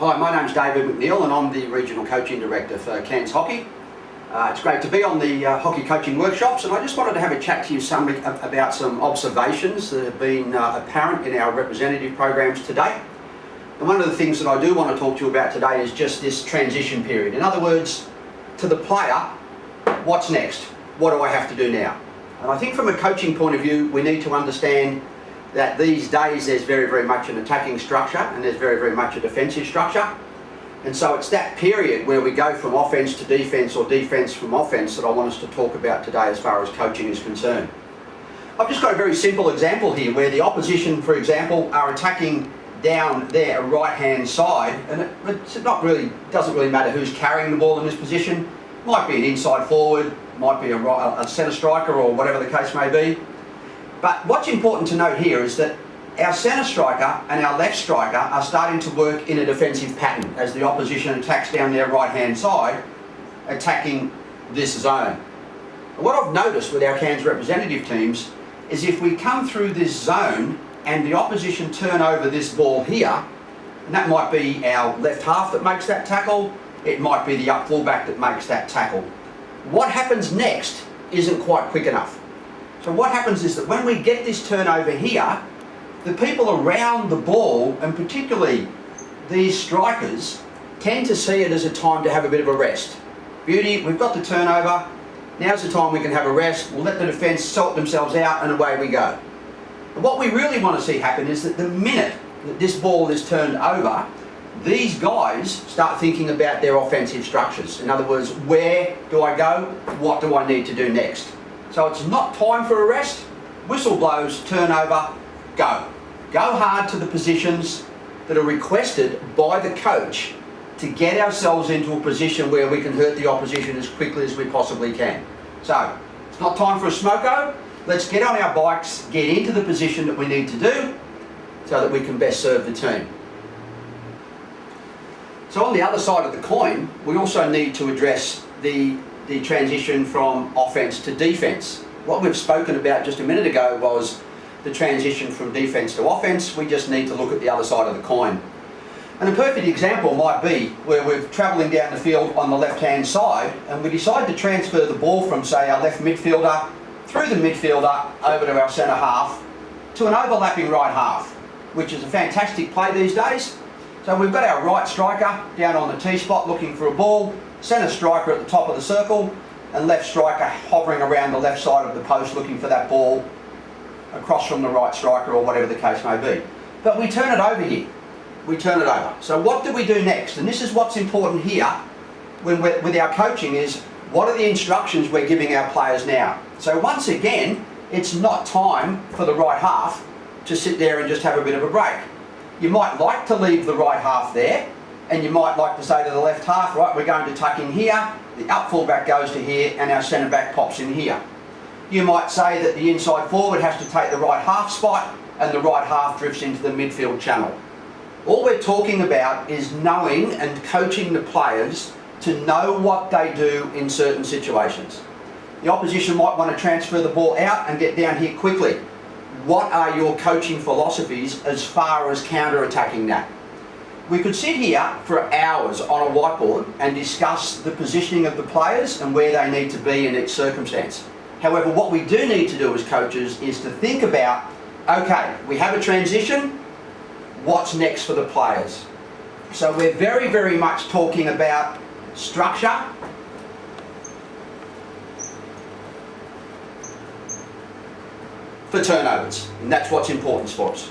Hi, my name's David McNeil and I'm the Regional Coaching Director for Cairns Hockey. It's great to be on the hockey coaching workshops, and I just wanted to have a chat to you about some observations that have been apparent in our representative programs to date. And one of the things that I do want to talk to you about today is just this transition period. In other words, to the player, what's next? What do I have to do now? And I think from a coaching point of view, we need to understand that these days there's very much an attacking structure and there's very much a defensive structure. And so it's that period where we go from offence to defence or defence from offence that I want us to talk about today as far as coaching is concerned. I've just got a very simple example here where the opposition, for example, are attacking down their right hand side, and it doesn't really matter who's carrying the ball in this position. Might be an inside forward, might be a centre striker or whatever the case may be. But what's important to note here is that our centre striker and our left striker are starting to work in a defensive pattern as the opposition attacks down their right hand side, attacking this zone. And what I've noticed with our Cairns representative teams is if we come through this zone and the opposition turn over this ball here, and that might be our left half that makes that tackle, it might be the up fullback that makes that tackle. What happens next isn't quite quick enough. So what happens is that when we get this turnover here, the people around the ball, and particularly these strikers, tend to see it as a time to have a bit of a rest. Beauty, we've got the turnover, now's the time we can have a rest, we'll let the defence sort themselves out and away we go. And what we really want to see happen is that the minute that this ball is turned over, these guys start thinking about their offensive structures. In other words, where do I go? What do I need to do next? So it's not time for a rest. Whistle blows, turnover, go. Go hard to the positions that are requested by the coach to get ourselves into a position where we can hurt the opposition as quickly as we possibly can. So it's not time for a smoko. Let's get on our bikes, get into the position that we need to do so that we can best serve the team. So on the other side of the coin, we also need to address the transition from offence to defence. What we've spoken about just a minute ago was the transition from defence to offence. We just need to look at the other side of the coin. And a perfect example might be where we're travelling down the field on the left-hand side and we decide to transfer the ball from, say, our left midfielder through the midfielder over to our centre half to an overlapping right half, which is a fantastic play these days. So we've got our right striker down on the T-spot looking for a ball, centre striker at the top of the circle, and left striker hovering around the left side of the post looking for that ball across from the right striker or whatever the case may be. But we turn it over here. We turn it over. So what do we do next? And this is what's important here with our coaching is what are the instructions we're giving our players now? So once again, it's not time for the right half to sit there and just have a bit of a break. You might like to leave the right half there, and you might like to say to the left half, right, we're going to tuck in here, the up fullback goes to here, and our centre back pops in here. You might say that the inside forward has to take the right half spot, and the right half drifts into the midfield channel. All we're talking about is knowing and coaching the players to know what they do in certain situations. The opposition might want to transfer the ball out and get down here quickly. What are your coaching philosophies as far as counter-attacking that? We could sit here for hours on a whiteboard and discuss the positioning of the players and where they need to be in each circumstance. However, what we do need to do as coaches is to think about, okay, we have a transition, what's next for the players? So we're very much talking about structure, for turnovers, and that's what's important for us.